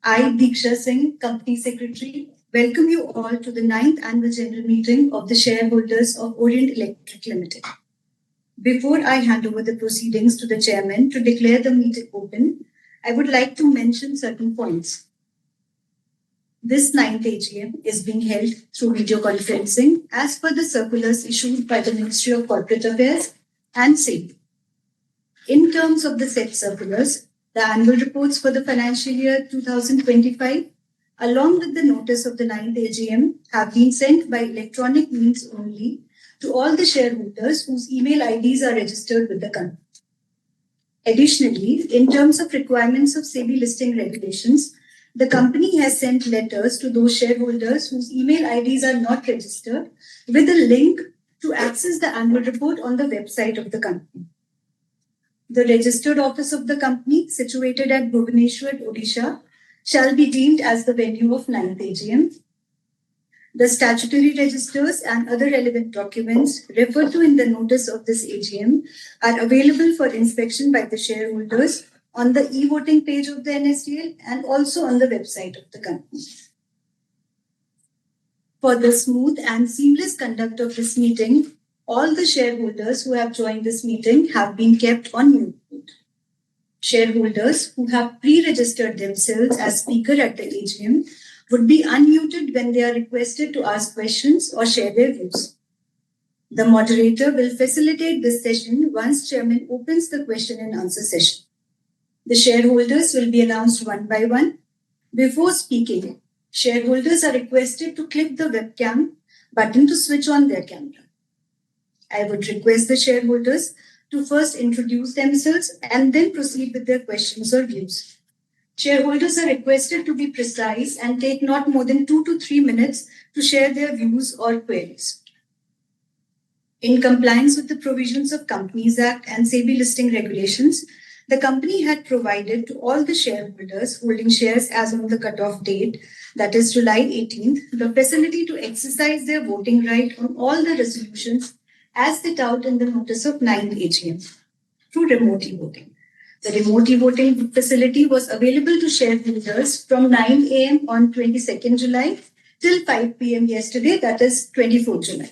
I, Diksha Singh, Company Secretary, welcome you all to the 9th Annual General Meeting of the shareholders of Orient Electric Limited. Before I hand over the proceedings to the Chairman to declare the meeting open, I would like to mention certain points. This 9th AGM is being held through video conferencing as per the circulars issued by the Ministry of Corporate Affairs and SEBI. In terms of the said circulars, the annual reports for the financial year 2025, along with the notice of the 9th AGM, have been sent by electronic means only to all the shareholders whose email IDs are registered with the company. Additionally, in terms of requirements of SEBI listing regulations, the company has sent letters to those shareholders whose email IDs are not registered with a link to access the annual report on the website of the company. The registered office of the company, situated at Bhubaneswar, Odisha, shall be deemed as the venue of 9th AGM. The statutory registers and other relevant documents referred to in the notice of this AGM are available for inspection by the shareholders on the e-voting page of the NSDL and also on the website of the company. For the smooth and seamless conduct of this meeting, all the shareholders who have joined this meeting have been kept on mute. Shareholders who have pre-registered themselves as speaker at the AGM would be unmuted when they are requested to ask questions or share their views. The moderator will facilitate this session once Chairman opens the question and answer session. The shareholders will be announced one by one. Before speaking, shareholders are requested to click the webcam button to switch on their camera. I would request the shareholders to first introduce themselves and then proceed with their questions or views. Shareholders are requested to be precise and take not more than 2 to 3 minutes to share their views or queries. In compliance with the provisions of Companies Act and SEBI listing regulations, the company had provided to all the shareholders holding shares as on the cutoff date, that is July 18th, the facility to exercise their voting right on all the resolutions as set out in the notice of 9th AGM through remote e-voting. The remote e-voting facility was available to shareholders from 9 a.m. on 22nd July till 5 p.m. yesterday, that is 24th July.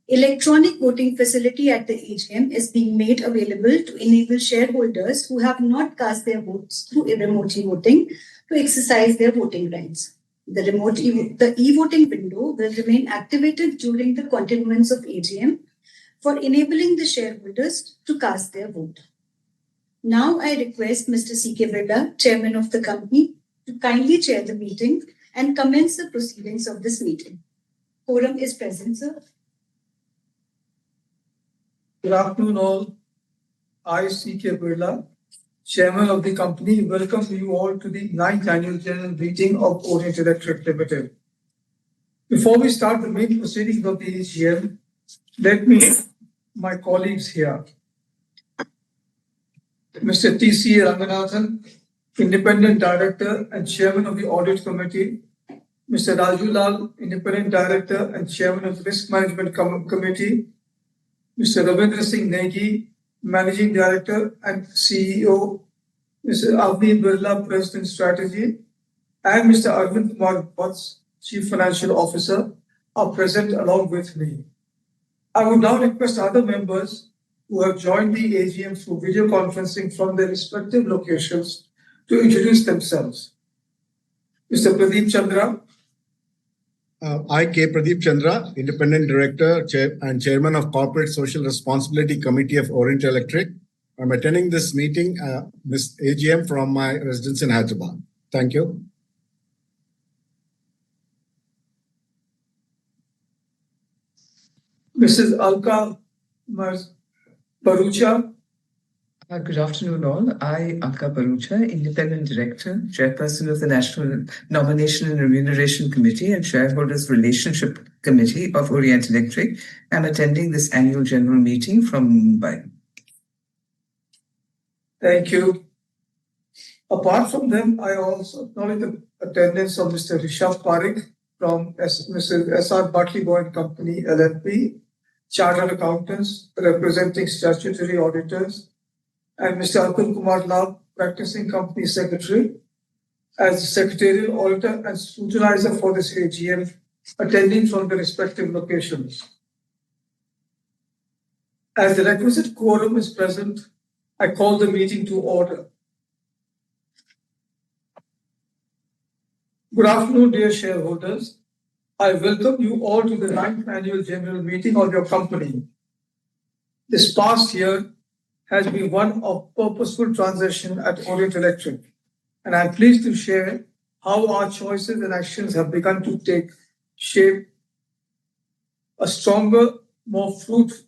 Electronic voting facility at the AGM is being made available to enable shareholders who have not cast their votes through remote e-voting to exercise their voting rights. The e-voting window will remain activated during the continuance of AGM for enabling the shareholders to cast their vote. Now I request Mr. C.K. Birla, Chairman of the company, to kindly chair the meeting and commence the proceedings of this meeting. Quorum is present, sir. Good afternoon all. I, C.K. Birla, Chairman of the company, welcome you all to the 9th Annual General Meeting of Orient Electric Limited. Before we start the main proceedings of the AGM, let me my colleagues here. Mr. T.C. Ranganathan, Independent Director and Chairman of the Audit Committee. Mr. Raju Lal, Independent Director and Chairman of the Risk Management Committee. Mr. Ravindra Singh Negi, Managing Director and CEO, Mr. Avni Birla, President Strategy, and Mr. Arvind Kumar Bhatts, Chief Financial Officer, are present along with me. I would now request other members who have joined the AGM through video conferencing from their respective locations to introduce themselves. Mr. Pradeep Chandra. I, K. Pradeep Chandra, Independent Director and Chairman of Corporate Social Responsibility Committee of Orient Electric. I'm attending this meeting, this AGM from my residence in Hyderabad. Thank you. Mrs. Alka Barucha. Good afternoon all. I, Alka Barucha, Independent Director, Chairperson of the National Nomination and Remuneration Committee and Shareholders Relationship Committee of Orient Electric, am attending this annual general meeting from Mumbai. Thank you. Apart from them, I also acknowledge the attendance of Mr. Rishabh Parekh from Mrs. S.R. Bartley Boy & Company, LLP, Chartered Accountants representing statutory auditors, and Mr. Atul Kumar Lal, Practicing Company Secretary, as the secretarial auditor and scrutinizer for this AGM, attending from the respective locations. As the requisite quorum is present, I call the meeting to order. Good afternoon, dear shareholders. I welcome you all to the 9th Annual General Meeting of your company. This past year has been one of purposeful transition at Orient Electric, and I'm pleased to share how our choices and actions have begun to take shape a stronger, more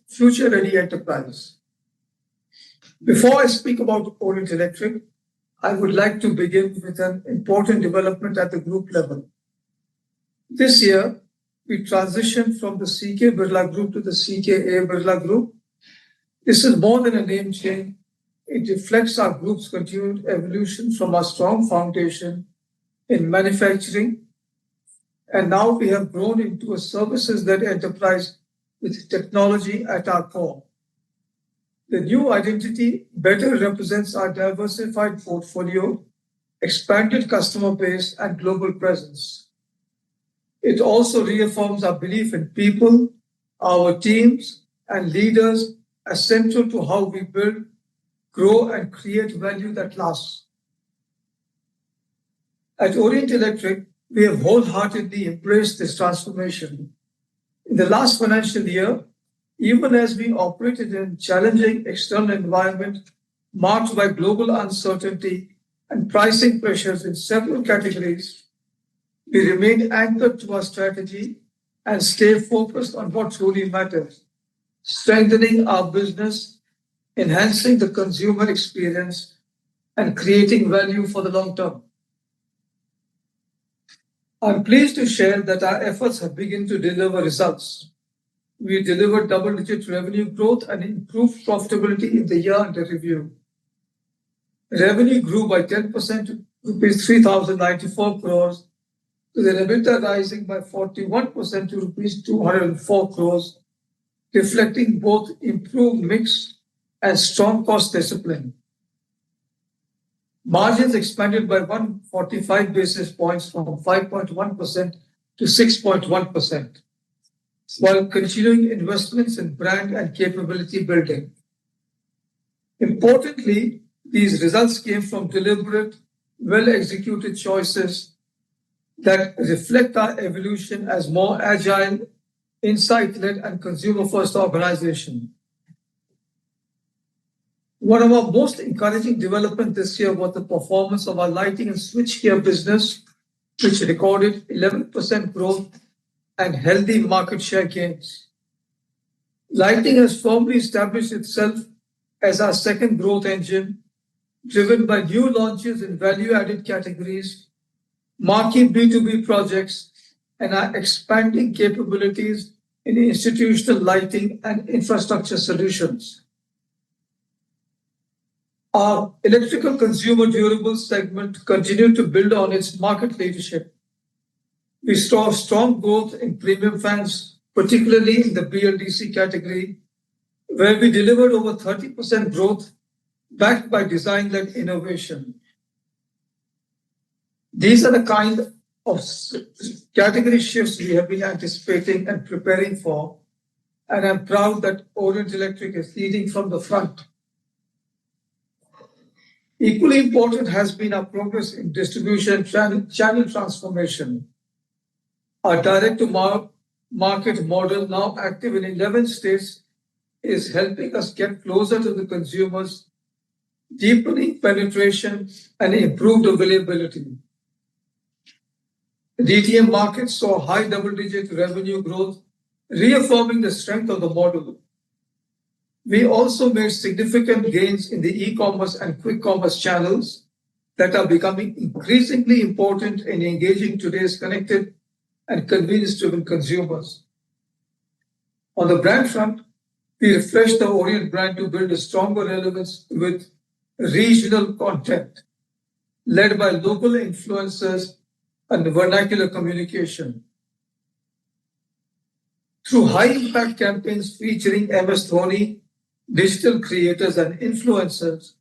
future-ready enterprise. Before I speak about Orient Electric, I would like to begin with an important development at the group level. This year, we transitioned from the CK Birla Group to the CKA Birla Group. This is more than a name change. It reflects our group's continued evolution from a strong foundation in manufacturing, and now we have grown into a services-led enterprise with technology at our core. The new identity better represents our diversified portfolio, expanded customer base, and global presence. It also reaffirms our belief in people, our teams, and leaders as central to how we build, grow, and create value that lasts. At Orient Electric, we have wholeheartedly embraced this transformation. In the last financial year, even as we operated in a challenging external environment marked by global uncertainty and pricing pressures in several categories, we remained anchored to our strategy and stay focused on what truly matters, strengthening our business, enhancing the consumer experience, and creating value for the long term. I'm pleased to share that our efforts have begun to deliver results. We delivered double-digit revenue growth and improved profitability in the year under review. Revenue grew by 10% to rupees 3,094 crores, with an EBITDA rising by 41% to rupees 204 crores, reflecting both improved mix and strong cost discipline. Margins expanded by 145 basis points from 5.1% to 6.1%, while continuing investments in brand and capability building. Importantly, these results came from deliberate, well-executed choices that reflect our evolution as more agile, insight-led, and consumer-first organization. One of our most encouraging developments this year was the performance of our lighting and switchgear business, which recorded 11% growth and healthy market share gains. Lighting has firmly established itself as our second growth engine, driven by new launches in value-added categories, marquee B2B projects, and our expanding capabilities in institutional lighting and infrastructure solutions. Our electrical consumer durables segment continued to build on its market leadership. We saw strong growth in premium fans, particularly in the BLDC category, where we delivered over 30% growth backed by design-led innovation. These are the kind of category shifts we have been anticipating and preparing for, and I'm proud that Orient Electric is leading from the front. Equally important has been our progress in distribution channel transformation. Our direct-to-market model, now active in 11 states, is helping us get closer to the consumers, deepening penetration and improved availability. The DTM market saw high double-digit revenue growth, reaffirming the strength of the model. We also made significant gains in the e-commerce and quick commerce channels that are becoming increasingly important in engaging today's connected and convenience-driven consumers. On the brand front, we refreshed the Orient brand to build a stronger relevance with regional content, led by local influencers and vernacular communication. Through high-impact campaigns featuring MS Dhoni, digital creators, and influencers,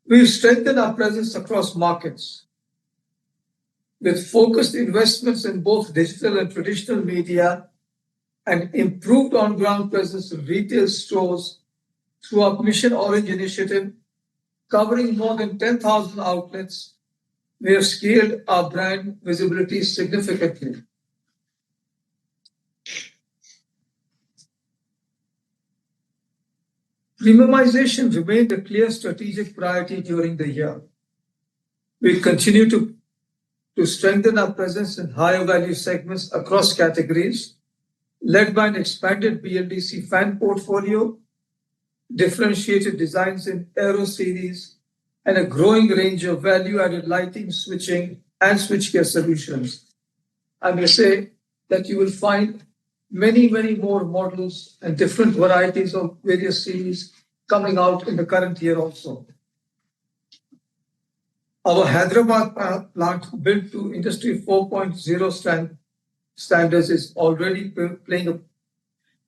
we've strengthened our presence across markets. With focused investments in both digital and traditional media and improved on-ground presence in retail stores through our Mission Orange initiative, covering more than 10,000 outlets, we have scaled our brand visibility significantly. Premiumization remained a clear strategic priority during the year. We continue to strengthen our presence in higher value segments across categories, led by an expanded BLDC fan portfolio, differentiated designs in Aero series, and a growing range of value-added lighting, switching, and switchgear solutions. I may say that you will find many, many more models and different varieties of various series coming out in the current year also. Our Hyderabad plant, built to Industry 4.0 standards, is already playing a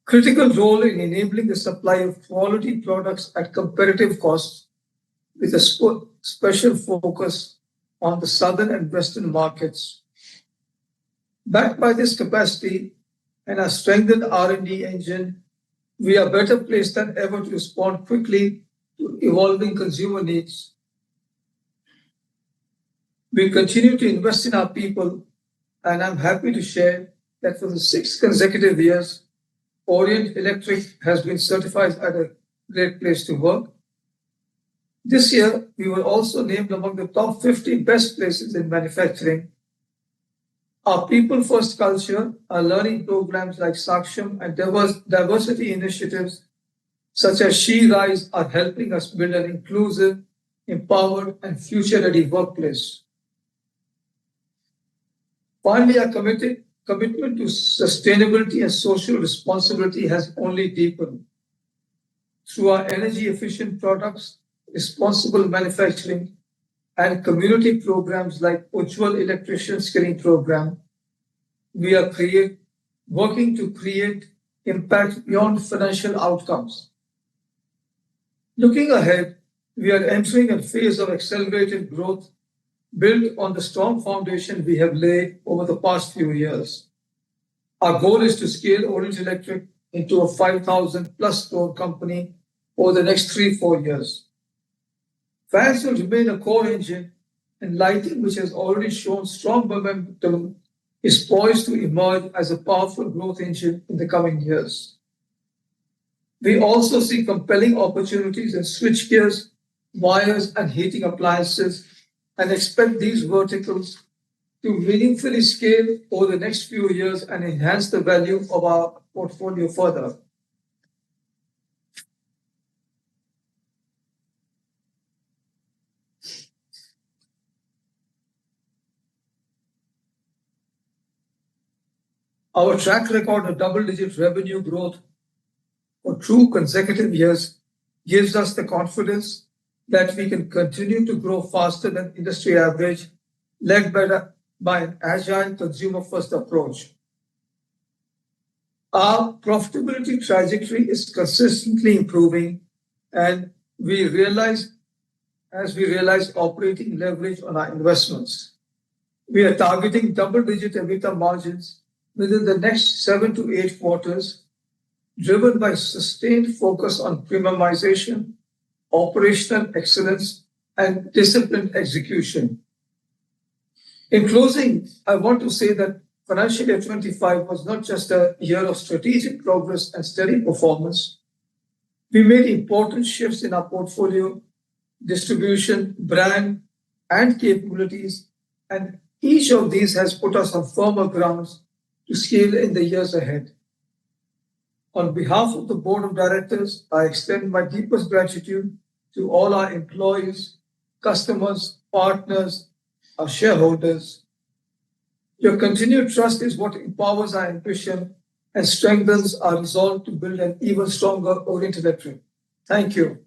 critical role in enabling the supply of quality products at competitive costs, with a special focus on the southern and western markets. Backed by this capacity and a strengthened R&D engine, we are better placed than ever to respond quickly to evolving consumer needs. We continue to invest in our people, and I'm happy to share that for the 6th consecutive years, Orient Electric has been certified as a great place to work. This year, we were also named among the top 50 best places in manufacturing. Our people-first culture, our learning programs like Saksham and diversity initiatives such as She Rise are helping us build an inclusive, empowered, and future-ready workplace. Finally, our commitment to sustainability and social responsibility has only deepened. Through our energy-efficient products, responsible manufacturing, and community programs like Ujjwal Electrician Skilling Program, we are working to create impact beyond financial outcomes. Looking ahead, we are entering a phase of accelerated growth built on the strong foundation we have laid over the past few years. Our goal is to scale Orient Electric into a 5,000 plus store company over the next 3-4 years. Fans will remain a core engine, and lighting, which has already shown strong momentum, is poised to emerge as a powerful growth engine in the coming years. We also see compelling opportunities in switchgears, wires, and heating appliances, and expect these verticals to meaningfully scale over the next few years and enhance the value of our portfolio further. Our track record of double-digit revenue growth for 2 consecutive years gives us the confidence that we can continue to grow faster than industry average, led by an agile consumer-first approach. Our profitability trajectory is consistently improving, and as we realize operating leverage on our investments. We are targeting double-digit EBITDA margins within the next 7 to 8 quarters, driven by sustained focus on premiumization, operational excellence, and disciplined execution. In closing, I want to say that financial year 25 was not just a year of strategic progress and steady performance. We made important shifts in our portfolio, distribution, brand, and capabilities, and each of these has put us on firmer grounds to scale in the years ahead. On behalf of the Board of Directors, I extend my deepest gratitude to all our employees, customers, partners, our shareholders. Your continued trust is what empowers our ambition and strengthens our resolve to build an even stronger Orient Electric. Thank you.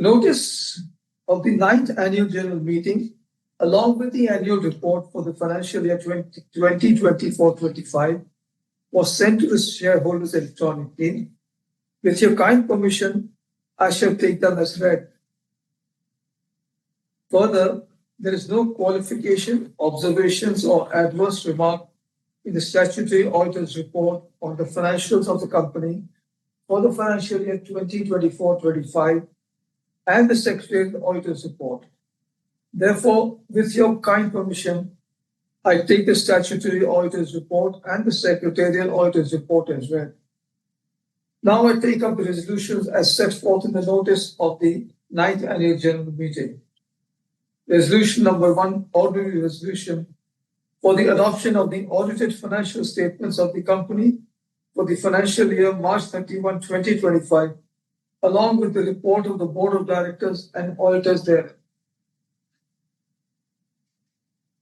Notice of the 9th Annual General Meeting, along with the annual report for the financial year 2024-25, was sent to the shareholders electronically. With your kind permission, I shall take them as read. Further, there is no qualification, observations, or adverse remark in the statutory auditor's report on the financials of the company for the financial year 2024-25 and the secretarial auditor's report. Therefore, with your kind permission, I take the statutory auditor's report and the secretarial auditor's report as read. Now I take up the resolutions as set forth in the notice of the 9th Annual General Meeting. Resolution number 1, ordinary resolution for the adoption of the audited financial statements of the company for the financial year March 31, 2025, along with the report of the Board of Directors and auditors there.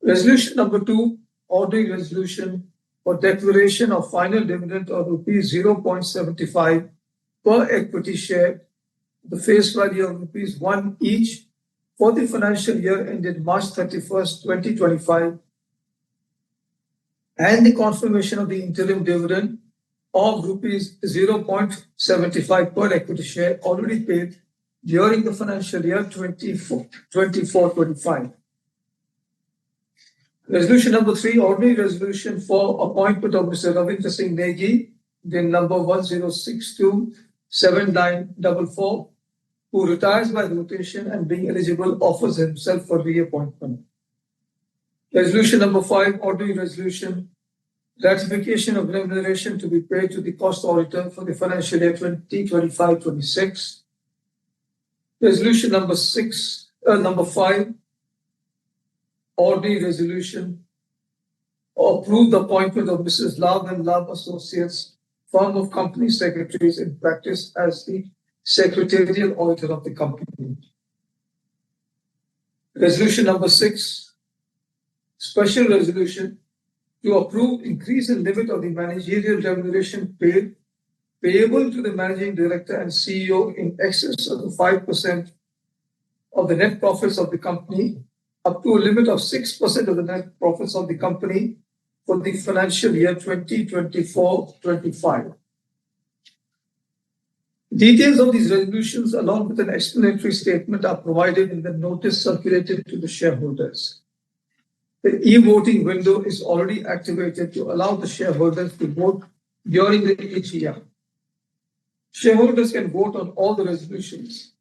Resolution number 2, ordinary resolution for declaration of final dividend of rupees 0.75 per equity share, the face value of rupees 1 each for the financial year ended March 31st, 2025, and the confirmation of the interim dividend of rupees 0.75 per equity share already paid during the financial year 24-25. Resolution number 3, ordinary resolution for appointment of Mr. Ravindra Singh Negi, the number 10627944, who retires by rotation and being eligible offers himself for reappointment. Resolution number 5, ordinary resolution, ratification of remuneration to be paid to the cost auditor for the financial year 2025-26. Resolution number 5, ordinary resolution, approve the appointment of Mrs. Love and Love Associates, firm of company secretaries in practice as the secretarial auditor of the company. Resolution number 6, special resolution to approve increase in limit of the managerial remuneration paid payable to the managing director and CEO in excess of 5% of the net profits of the company, up to a limit of 6% of the net profits of the company for the financial year 2024-25. Details of these resolutions, along with an explanatory statement, are provided in the notice circulated to the shareholders. The e-voting window is already activated to allow the shareholders to vote during the AGM. Shareholders can vote on all the resolutions.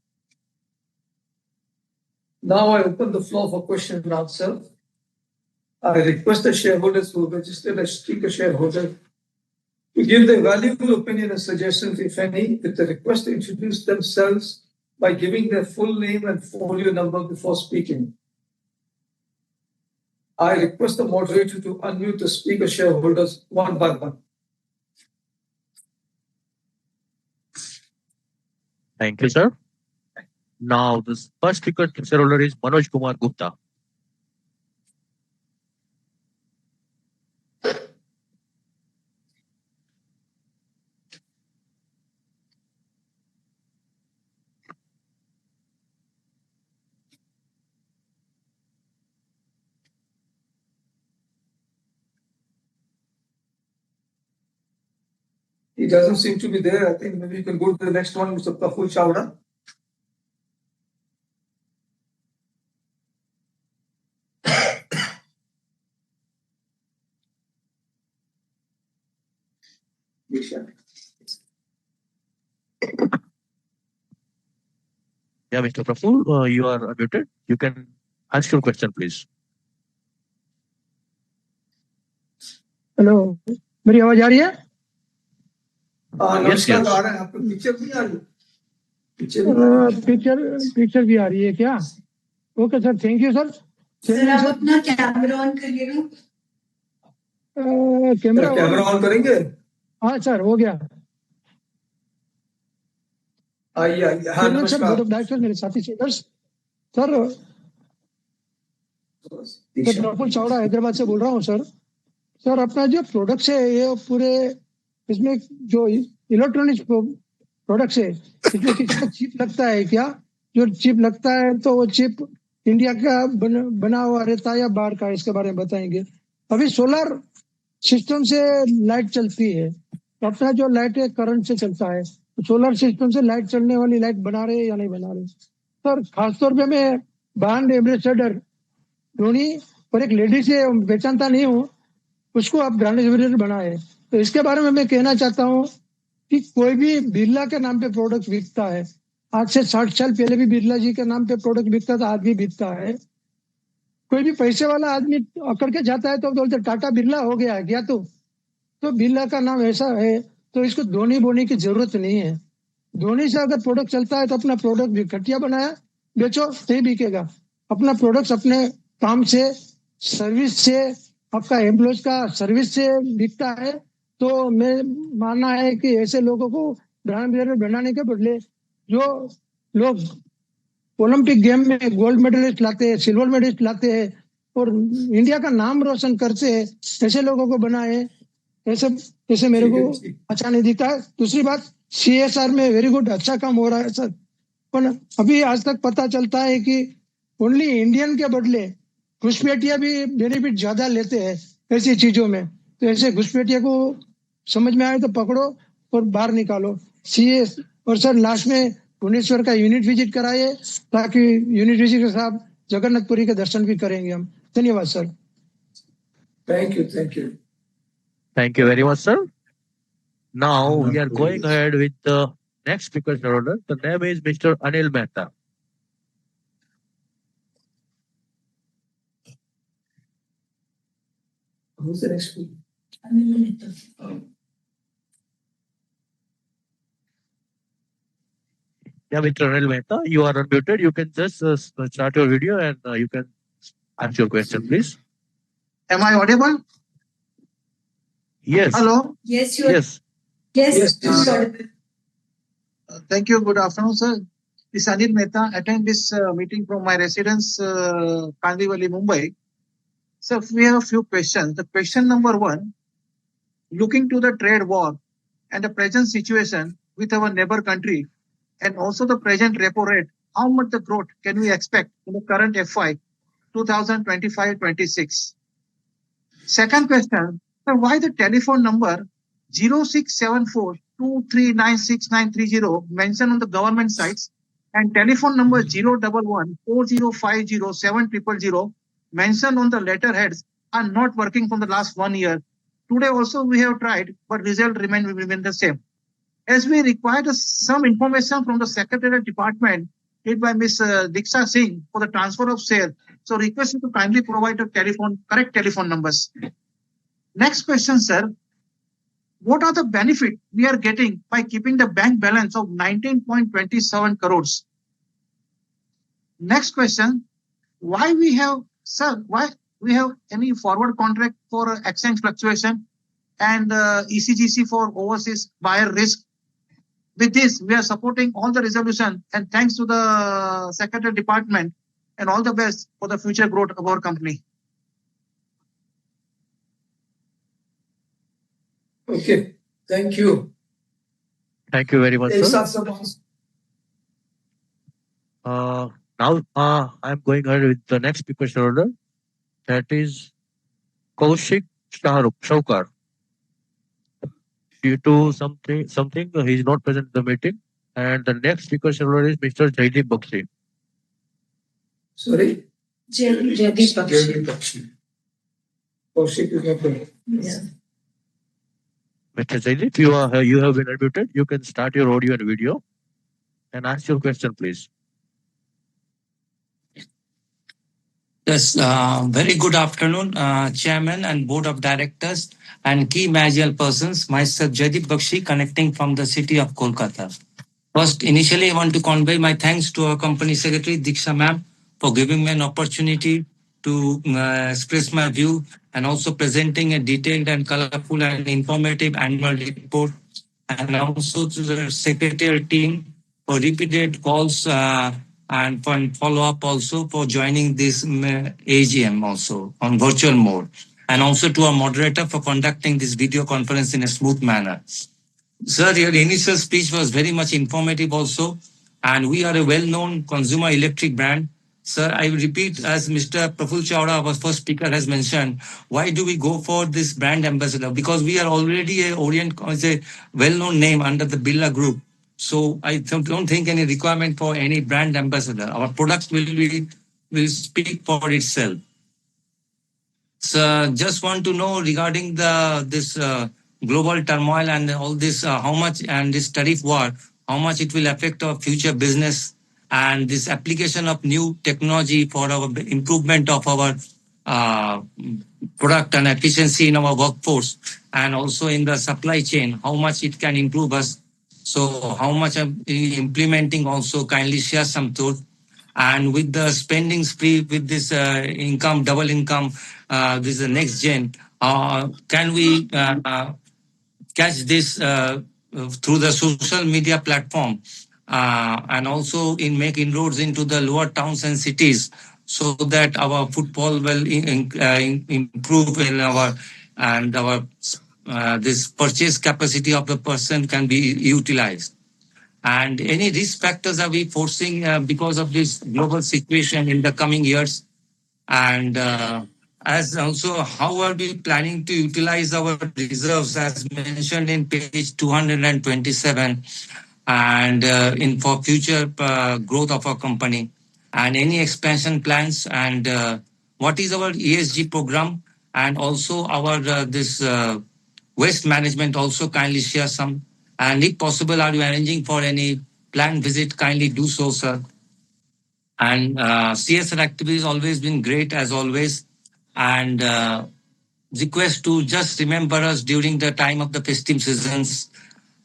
Now I open the floor for question and answer. I request the shareholders who registered as speaker shareholders to give their valuable opinion and suggestions, if any, with the request to introduce themselves by giving their full name and folio number before speaking. I request the moderator to unmute the speaker shareholders one by one. Thank you, sir. Now, the first speaker shareholder is Manoj Kumar Gupta. He doesn't seem to be there. I think maybe you can go to the next one, Mr. Praful Chawda. Yeah, Mr. Praful, you are unmuted. You can ask your question, please. Hello मेरी आवाज आ रही है नमस्कार आ रहा है आपको picture भी आ रही है पिक्चर भी आ रही है क्या okay sir thank you sir sir आप अपना कैमरा ऑन करिएगा कैमरा ऑन करेंगे हाँ सर हो गया आइए आइए हाँ नमस्कार बोर्ड ऑफ डायरेक्टर्स मेरे साथी सर प्रफुल चावड़ा हैदराबाद से बोल रहा हूँ सर अपना जो प्रोडक्ट्स है ये पूरे इसमें जो इलेक्ट्रॉनिक्स प्रोडक्ट्स है इसमें किसी का चिप लगता है क्या जो चिप लगता है तो वो चिप इंडिया का बना हुआ रहता है या बाहर का, इसके बारे में बताएंगे। अभी सोलर सिस्टम से लाइट चलती है, तो अपना जो लाइट है करंट से चलता है, तो सोलर सिस्टम से लाइट चलने वाली लाइट बना रहे या नहीं बना रहे। सर खासतौर पे मैं ब्रांड एम्बेसडर धोनी और एक लेडी से पहचानता नहीं हूँ, उसको आप ब्रांड एम्बेसडर बनाए। तो इसके बारे में मैं कहना चाहता हूँ कि कोई भी बिरला के नाम पे प्रोडक्ट बिकता है, आज से 60 साल पहले भी बिरला जी के नाम पे प्रोडक्ट बिकता था, आज भी बिकता है। कोई भी पैसे वाला आदमी अकड़ के जाता है तो बोलते टाटा बिरला हो गया है क्या, तो बिरला का नाम ऐसा है, तो इसको धोनी बोने की जरूरत नहीं है। धोनी से अगर प्रोडक्ट चलता है तो अपना प्रोडक्ट भी घटिया बनाया बेचो, नहीं बिकेगा। अपना प्रोडक्ट अपने काम से, सर्विस से, आपका एम्प्लॉयज का सर्विस से बिकता है। तो मैं मानना है कि ऐसे लोगों को ब्रांड एम्बेसडर बनाने के बदले जो लोग ओलंपिक गेम में गोल्ड मेडलिस्ट लाते हैं, सिल्वर मेडलिस्ट लाते हैं और इंडिया का नाम रोशन करते हैं, ऐसे लोगों को बनाए। ऐसे मेरे को अच्छा नहीं दिखता है। दूसरी बात, CSR में वेरी गुड, अच्छा काम हो रहा है सर, पर अभी आज तक पता चलता है कि ओनली इंडियन के बदले घुसपैठिया भी बेनिफिट ज्यादा लेते हैं ऐसी चीजों में। तो ऐसे घुसपैठिया को समझ में आए तो पकड़ो और बाहर निकालो। CS और सर लास्ट में भुवनेश्वर का यूनिट विजिट कराइए, ताकि यूनिट विजिट के साथ जगन्नाथपुरी के दर्शन भी करेंगे हम। धन्यवाद sir. Thank you, thank you. Thank you very much, sir. Now we are going ahead with the next speaker shareholder. The name is Mr. Anil Mehta. Who's the next one? Yeah, Mr. Anil Mehta, you are unmuted. You can just start your video and you can ask your question, please. Am I audible? Yes. Hello. Yes, you are. Yes. Yes, Yes. you are. Thank you. Good afternoon, sir. This is Anil Mehta. Attend this meeting from my residence, Kandivali, Mumbai. Sir, we have a few questions. The question number one, looking to the trade war and the present situation with our neighbor country, and also the present repo rate, how much the growth can we expect in the current FY 2025-26? Second question, sir, why the telephone number 0674239690 mentioned on the government sites and telephone number 01140507000 mentioned on the letterheads are not working from the last 1 year? Today also we have tried, but result remain the same. As we required some information from the Secretariat Department led by Ms. Diksha Singh for the transfer of share. So request you to kindly provide the correct telephone numbers. Next question, sir. What are the benefit we are getting by keeping the bank balance of 19.27 crores? Next question. Why we have any forward contract for exchange fluctuation and ECGC for overseas buyer risk? With this, we are supporting all the resolution, and thanks to the Secretary Department, and all the best for the future growth of our company. Okay, thank you. Thank you very much, Yes, sir. sir. Now I'm going ahead with the next speaker shareholder. That is Kaushik Shaukar. Due to something, he is not present in the meeting. And the next speaker shareholder is Mr. Jaideep Bakshi. Sorry? Jaideep Jaideep Bakshi. Kaushik is not there. Yes. Mr. Jaideep, you have been unmuted. You can start your audio and video and ask your question, please. Yes, very good afternoon, Chairman and Board of Directors and key managerial persons. Myself, Jaideep Bakshi, connecting from the city of Kolkata. First, initially, I want to convey my thanks to our Company Secretary, Diksha Ma'am, for giving me an opportunity to express my view and also presenting a detailed and colorful and informative annual report, and also to the Secretarial team for repeated calls and for follow-up also for joining this AGM also on virtual mode, and also to our moderator for conducting this video conference in a smooth manner. Sir, your initial speech was very much informative also. and we are a well-known consumer electric brand. Sir, I repeat, as Mr. Praful Chawda, our first speaker, has mentioned, why do we go for this brand ambassador? Because we are already a Orient, is a well-known name under the Birla Group. So I don't think any requirement for any brand ambassador. Our product will speak for itself. So just want to know regarding this global turmoil and all this, how much, and this tariff war, how much it will affect our future business, and this application of new technology for our improvement of our uh, product and efficiency in our workforce, and also in the supply chain, how much it can improve us. So how much I'm implementing also, kindly share some thought. And with the spending spree, with this income, double income, this is the next gen, can we catch this through the social media platform, and also in make inroads into the lower towns and cities, so that our footfall will improve in our, and our this purchase capacity of the person can be utilized. And any risk factors are we forcing because of this global situation in the coming years? And as also, how are we planning to utilize our reserves as mentioned in page 227, and in for future growth of our company, and any expansion plans, and what is our ESG program, and also our this waste management also, kindly share some. And if possible, are you arranging for any planned visit? Kindly do so, sir. And CSR activities always been great as always. And request to just remember us during the time of the festive seasons,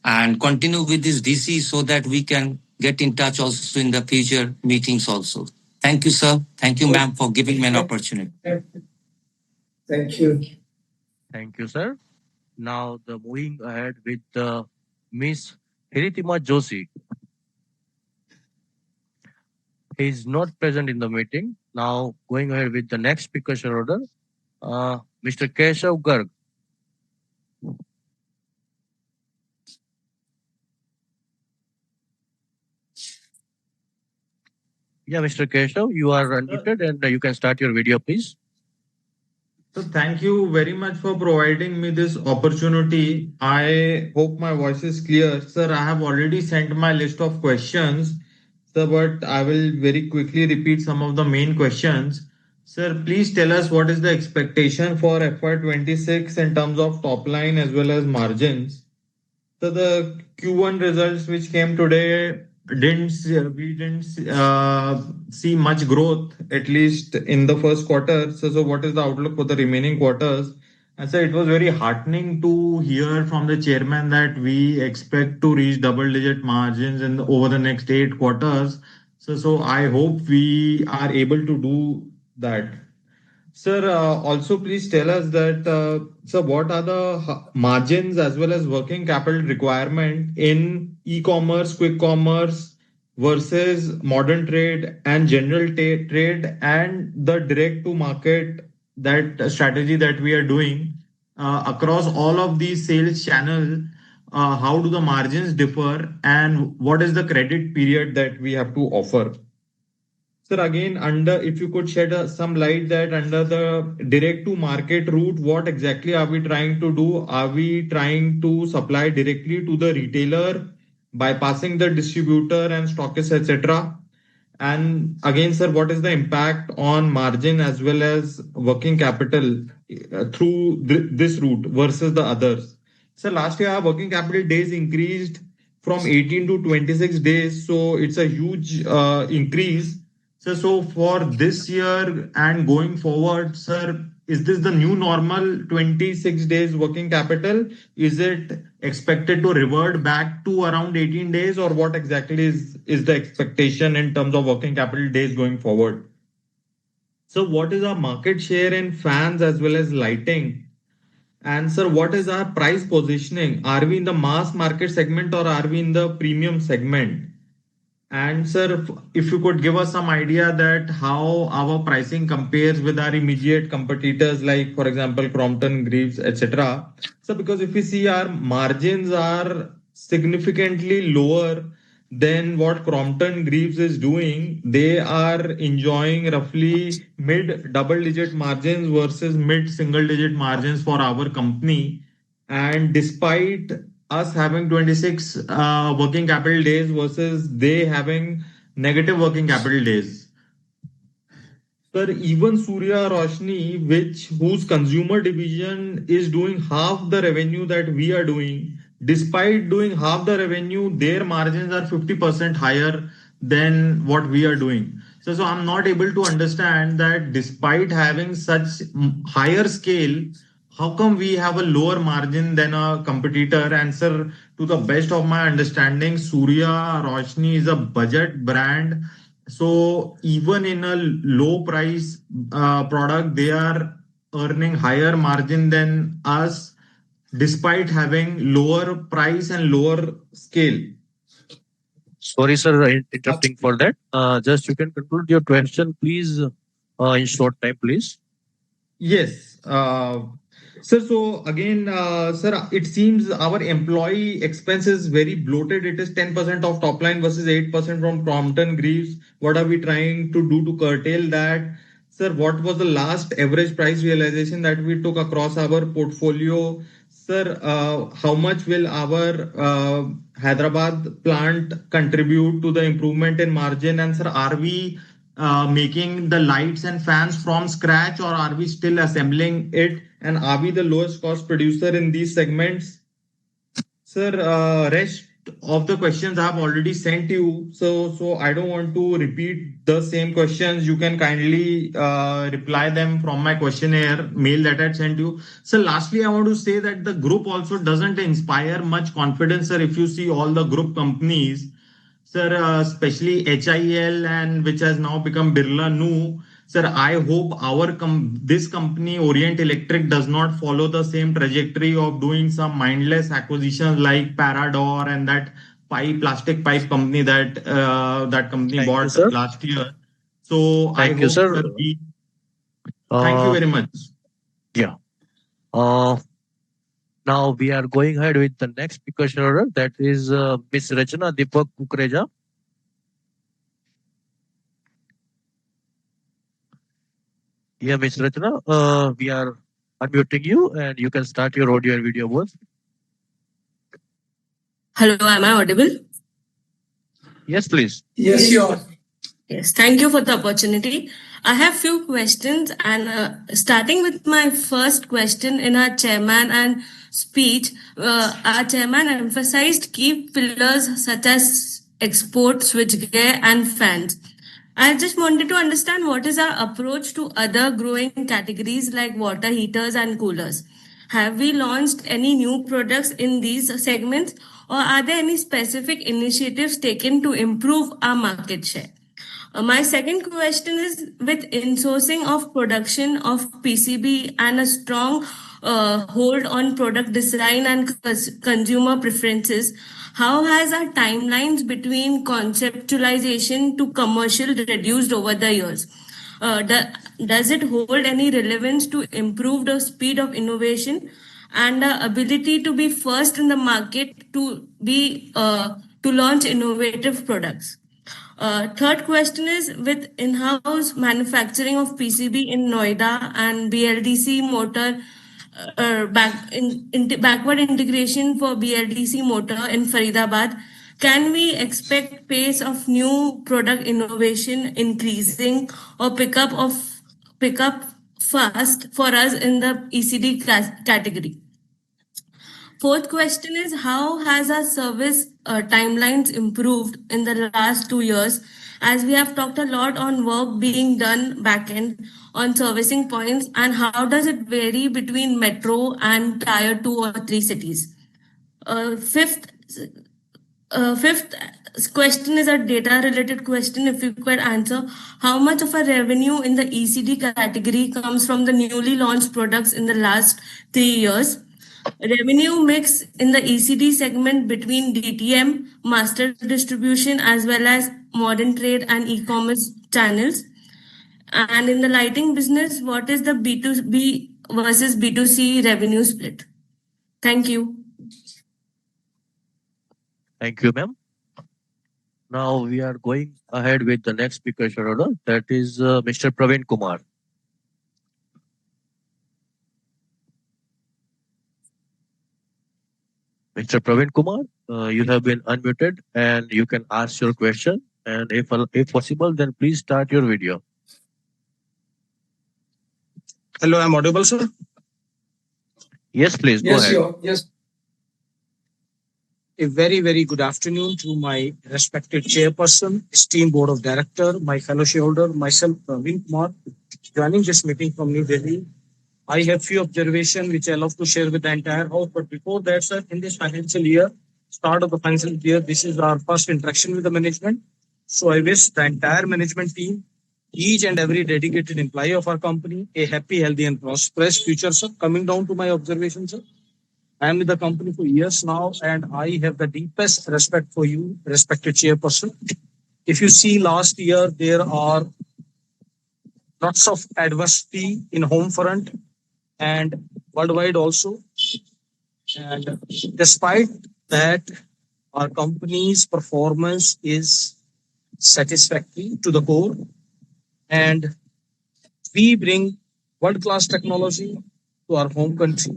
and continue with this DC so that we can get in touch also in the future meetings also. Thank you, sir. Thank you, ma'am, for giving me an opportunity. Thank you. Thank you, sir. Now, the moving ahead with Miss Hiritima Joshi. He is not present in the meeting. Now, going ahead with the next speaker shareholder, Mr. Keshav Garg. Yeah, Mr. Keshav, you are unmuted and you can start your video, please. So thank you very much for providing me this opportunity. I hope my voice is clear. Sir, I have already sent my list of questions, sir, but I will very quickly repeat some of the main questions. Sir, please tell us what is the expectation for FY26 in terms of top line as well as margins. So the Q1 results which came today we didn't see much growth, at least in the first quarter. So what is the outlook for the remaining quarters? And so it was very heartening to hear from the chairman that we expect to reach double-digit margins in over the next 8 quarters. So I hope we are able to do that. Sir, also please tell us that, sir, what are the margins as well as working capital requirement in e-commerce, quick commerce versus modern trade and general trade, and the direct to market, that strategy that we are doing across all of these sales channels? How do the margins differ, and what is the credit period that we have to offer? Sir, again, if you could shed some light that under the direct to market route, what exactly are we trying to do? Are we trying to supply directly to the retailer, bypassing the distributor and stockists, etc.? And again, sir, what is the impact on margin as well as working capital through this route versus the others? So last year, our working capital days increased from 18 to 26 days. So it's a huge increase. So for this year and going forward, sir, is this the new normal 26 days working capital? Is it expected to revert back to around 18 days, or what exactly is the expectation in terms of working capital days going forward? So what is our market share in fans as well as lighting? And sir, what is our price positioning? Are we in the mass market segment or are we in the premium segment? And sir, if you could give us some idea that how our pricing compares with our immediate competitors, like for example, Crompton, Greaves, etc. So because if we see our margins are significantly lower then what Crompton Greaves is doing, they are enjoying roughly mid double digit margins versus mid single digit margins for our company. And despite us having 26 working capital days versus they having negative working capital days. Sir, even Surya Roshni, whose consumer division is doing half the revenue that we are doing, despite doing half the revenue, their margins are 50% higher than what we are doing. So I'm not able to understand that despite having such higher scale, how come we have a lower margin than a competitor? And sir, to the best of my understanding, Surya Roshni is a budget brand, so even in a low price product, they are earning higher margin than us, despite having lower price and lower scale. Sorry, sir, interrupting for that. Just you can conclude your question, please, in short time, please. Yes. Sir, so again, sir, it seems our employee expense is very bloated. It is 10% of top line versus 8% from Crompton Greaves. What are we trying to do to curtail that? Sir, what was the last average price realization that we took across our portfolio? Sir, how much will our Hyderabad plant contribute to the improvement in margin? And sir, are we making the lights and fans from scratch, or are we still assembling it? And are we the lowest cost producer in these segments? Sir, rest of the questions I have already sent you. So I don't want to repeat the same questions. You can kindly reply them from my questionnaire mail that I sent you. So lastly, I want to say that the group also doesn't inspire much confidence, sir. If you see all the group companies, sir, especially HIL and which has now become Birla Nu. Sir, I hope this company, Orient Electric, does not follow the same trajectory of doing some mindless acquisitions like Parador and that plastic pipe company that that company Thank you, bought sir. last year. So I Thank you, hope, sir. sir, thank you very much. Yeah. Now we are going ahead with the next speaker order, that is Miss Rachana Deepak Kukreja. Yeah, Miss Rachana, we are unmuting you and you can start your audio and video both. Hello, am I audible? Yes, please. Yes, you are. Yes, thank you for the opportunity. I have few questions, and starting with my first question in our chairman and speech, our chairman emphasized key pillars such as export, switchgear, and fans. I just wanted to understand what is our approach to other growing categories like water heaters and coolers. Have we launched any new products in these segments, or are there any specific initiatives taken to improve our market share? My second question is, with insourcing of production of PCB and a strong hold on product design and consumer preferences, how has our timelines between conceptualization to commercial reduced over the years? Does it hold any relevance to improve the speed of innovation and the ability to be first in the market to launch innovative products? Third question is, with in-house manufacturing of PCB in Noida and BLDC motor backward integration for BLDC motor in Faridabad, can we expect pace of new product innovation increasing or pick up fast for us in the ECD category? Fourth question is, how has our service timelines improved in the last 2 years? As we have talked a lot on work being done back end on servicing points, and how does it vary between metro and tier 2 or 3 cities? Fifth question is a data related question. If you could answer, how much of our revenue in the ECD category comes from the newly launched products in the last 3 years? Revenue mix in the ECD segment between DTM, master distribution, as well as modern trade and e-commerce channels. And in the lighting business, what is the B2B versus B2C revenue split? Thank you. Thank you, ma'am. Now we are going ahead with the next speaker shareholder, that is Mr. Praveen Kumar. Mr. Praveen Kumar, you have been unmuted and you can ask your question. And if possible, then please start your video. Hello, I'm audible, sir. Yes, please go Yes, ahead. yes. A very, very good afternoon to my respected chairperson, esteemed board of director, my fellow shareholder, myself, Praveen Kumar, joining this meeting from New Delhi. I have few observations which I love to share with the entire house. But before that, sir, in this financial year, start of the financial year, this is our first interaction with the management. So I wish the entire management team, each and every dedicated employee of our company, a happy, healthy, and prosperous future, sir. Coming down to my observations, sir. I am with the company for years now, and I have the deepest respect for you, respected chairperson. If you see last year, there are lots of adversity in home front and worldwide also. And despite that, our company's performance is satisfactory to the core, and we bring world-class technology to our home country,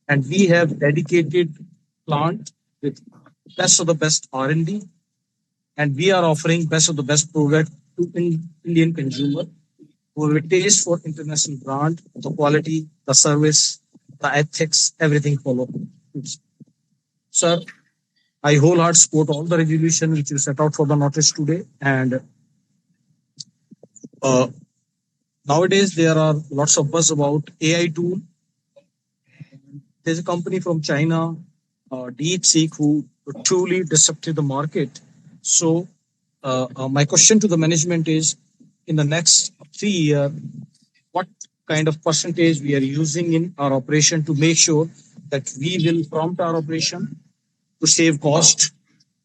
and we have dedicated plant with best of the best R&D, and we are offering best of the best product to Indian consumer who have a taste for international brand, the quality, the service, the ethics, everything follow. Sir, I wholeheartedly support all the resolution which you set out for the notice today. And nowadays there are lots of buzz about AI tool. There's a company from China, DeepSeek, who truly disrupted the market. So my question to the management is, in the next 3 years, what kind of percentage we are using in our operation to make sure that we will prompt our operation to save cost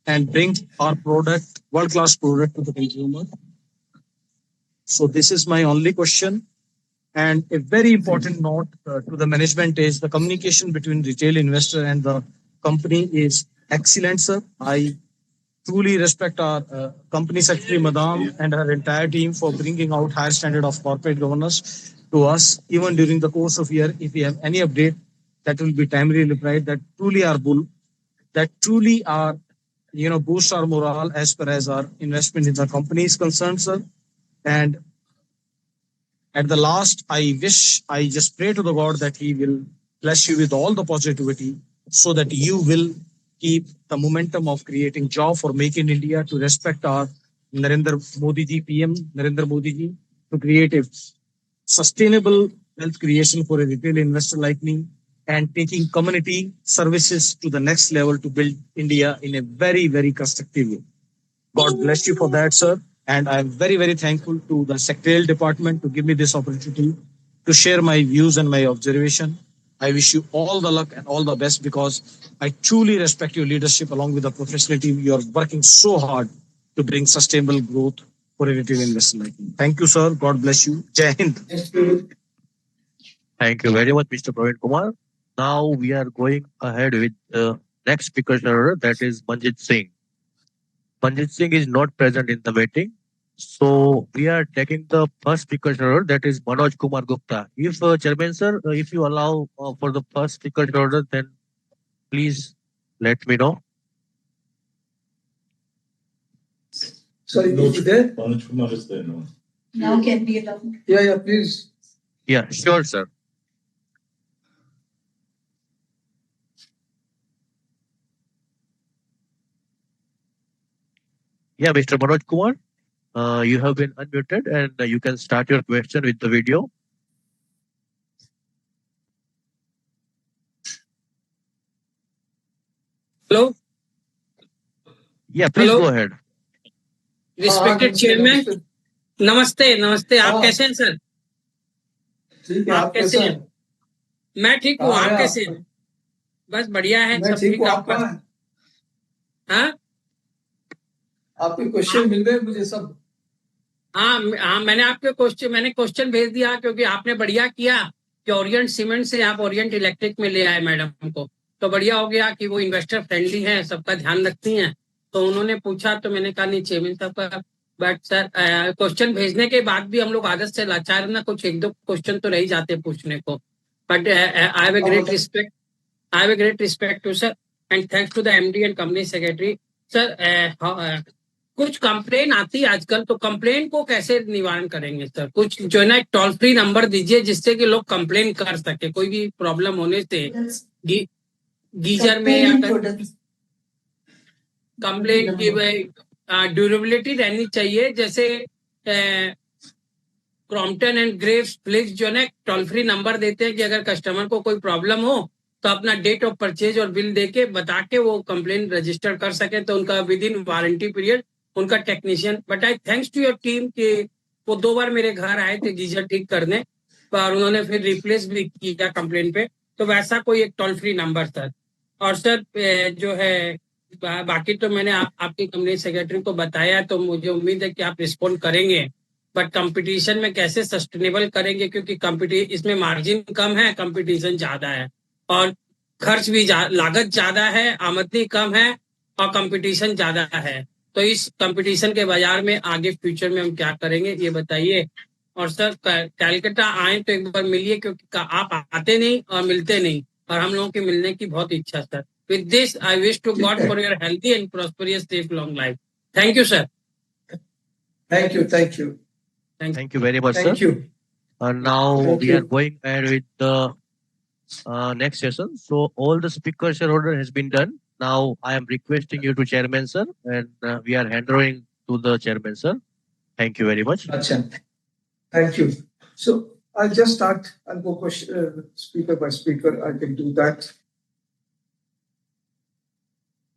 and bring our product, world-class product to the consumer. So this is my only question. And a very important note to the management is the communication between retail investor and the company is excellent, sir. I truly respect our company secretary, Madam, and her entire team for bringing out higher standard of corporate governance to us. Even during the course of year, if we have any update, that will be timely replied. That truly are bull. That truly are, boost our morale as far as our investment in the company is concerned, sir. And at the last, I just pray to the God that He will bless you with all the positivity so that you will keep the momentum of creating job for Make in India, to respect our Narendra Modi ji, PM Narendra Modi ji, to create a sustainable wealth creation for a retail investor like me, and taking community services to the next level to build India in a very, very constructive way. God bless you for that, sir. And I'm very, very thankful to the secretarial department to give me this opportunity to share my views and my observation. I wish you all the luck and all the best, because I truly respect your leadership along with the professional team. You are working so hard to bring sustainable growth for a retail investor like me. Thank you, sir. God bless you. Jai Hind. Thank you very much, Mr. Praveen Kumar. Now we are going ahead with the next speaker shareholder, that is Manjit Singh. Manjit Singh is not present in the meeting. So we are taking the first speaker shareholder, that is Manoj Kumar Gupta. If Chairman sir, if you allow for the first speaker shareholder, then please let me know. Sorry, is it there? Manoj Kumar is there now. Now can be allowed. Yeah, please. Yeah, sure, sir. Yeah, Mr. Manoj Kumar, you have been unmuted and you can start your question with the video. Hello. Yeah, please Hello. go ahead. Respected chairman, नमस्ते नमस्ते। आप कैसे हैं sir? ठीक है, आप कैसे हैं? मैं ठीक हूँ, आप कैसे हैं? बस बढ़िया है, सब ठीक। आप हाँ, आपके क्वेश्चन मिल रहे हैं मुझे सब। हाँ, मैंने क्वेश्चन भेज दिया, क्योंकि आपने बढ़िया किया कि ओरिएंट सीमेंट से आप ओरिएंट इलेक्ट्रिक में ले आए मैडम को। तो बढ़िया हो गया कि वो इन्वेस्टर फ्रेंडली है, सबका ध्यान रखती हैं। तो तो उन्होंने पूछा तो मैंने कहा नहीं चेयरमैन साहब का, बट सर क्वेश्चन भेजने के बाद भी हम लोग आदत से लाचार ना, कुछ एक दो क्वेश्चन तो रह जाते पूछने को, but I have a great respect, I have a great respect to sir and thanks to the MD and company secretary. Sir कुछ कंप्लेन आती है आजकल, तो कंप्लेन को कैसे निवारण करेंगे सर? कुछ जो है ना टोल फ्री नंबर दीजिए जिससे कि लोग कंप्लेन कर सके कोई भी प्रॉब्लम होने से, गीजर में या कंप्लेन की ड्यूरेबिलिटी रहनी चाहिए, जैसे क्रॉम्पटन एंड ग्रेव्स फ्लिक्स जो है ना टोल फ्री नंबर देते हैं कि अगर कस्टमर को कोई प्रॉब्लम हो तो अपना डेट ऑफ परचेज और बिल देके बता के वो कंप्लेन रजिस्टर कर सके, तो उनका विद इन वारंटी पीरियड उनका technician, but I thanks to your team कि वो 2 बार मेरे घर आए थे गीजर ठीक करने, पर उन्होंने फिर रिप्लेस भी किया कंप्लेन पे, तो वैसा कोई एक टोल फ्री नंबर सर। और सर जो है बाकी तो मैंने आपकी कंपनी सेक्रेटरी को बताया, तो मुझे उम्मीद है कि आप रिस्पॉन्ड करेंगे, बट कंपटीशन में कैसे सस्टेनेबल करेंगे, क्योंकि इसमें मार्जिन कम है, कंपटीशन ज्यादा है और खर्च भी लागत ज्यादा है, आमदनी कम है और कंपटीशन ज्यादा है, तो इस कंपटीशन के बाजार में आगे फ्यूचर में हम क्या करेंगे ये बताइए। और सर कैलकाटा आए तो एक बार मिलिए, क्योंकि आप आते नहीं और मिलते नहीं, और हम लोगों की मिलने की बहुत इच्छा sir. With this I wish to God for your healthy and prosperous safe long life. Thank you sir. Thank you, thank you, Thank you very much, sir. thank you. Now Thank we you. are going ahead with the next session. So all the speaker shareholder has been done. Now I am requesting you to chairman, sir, and we are handing to the chairman, sir. Thank you very much. Acha. Thank you. So I'll just start. I'll go question, speaker by speaker. I can do that.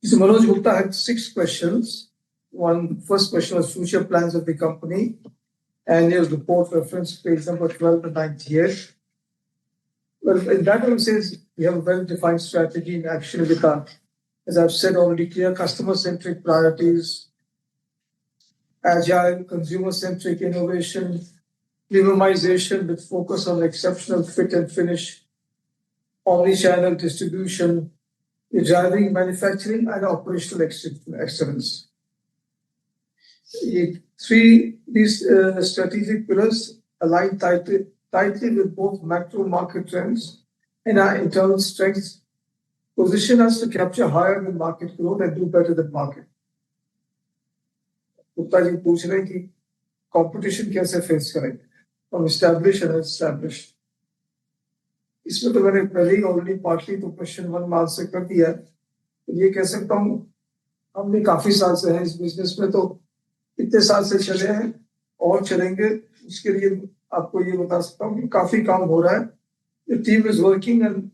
So Manoj Gupta had 6 questions. First question was future plans of the company. Annual report reference page number 12 to 98. Well, in that one says we have a well-defined strategy in action with our, as I've said already, clear customer-centric priorities, agile, consumer-centric innovation, premiumization with focus on exceptional fit and finish, omni-channel distribution, driving manufacturing and operational excellence. These strategic pillars align tightly with both macro market trends and our internal strengths, position us to capture higher than market growth and do better than market. Gupta ji पूछ रहे हैं कि competition कैसे face करेंगे और establish and establish. इसमें तो मैंने पहले ही ऑलरेडी पार्टली तो क्वेश्चन 1 में आंसर कर दिया है। तो ये कह सकता हूँ हमने काफी साल से हैं इस बिजनेस में, तो इतने साल से चले हैं और चलेंगे, उसके लिए आपको ये बता सकता हूँ कि काफी काम हो रहा है। The team is working and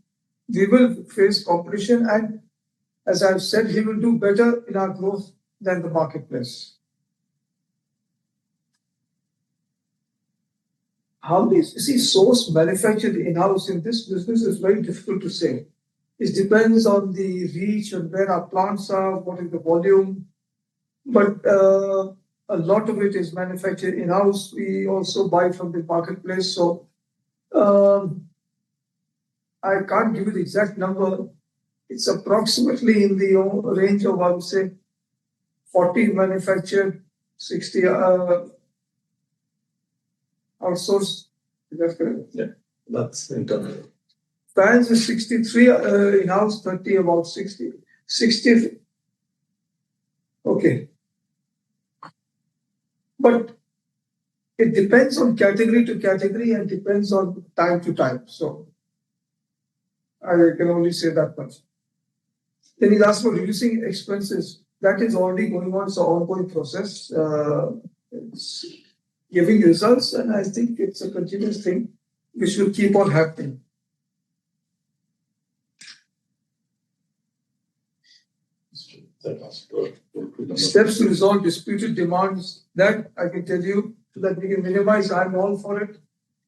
we will face competition, and as I've said, we will do better in our growth than the marketplace. How this source manufactured in-house in this business is very difficult to say. It depends on the reach and where our plants are, what is the volume, but a lot of it is manufactured in-house. We also buy from the marketplace, so I can't give you the exact number. It's approximately in the range of, I would say, 40 manufactured, 60 outsourced. Is that correct? Yeah, that's internal. Fans is 63 in-house, 30 about 60. 60. Okay. But it depends on category to category and depends on time to time. So I can only say that much. Then he's asked for reducing expenses. That is already going on. It's an ongoing process. It's giving results, and I think it's a continuous thing which will keep on happening. Steps to resolve disputed demands, that I can tell you, so that we can minimize. I'm all for it.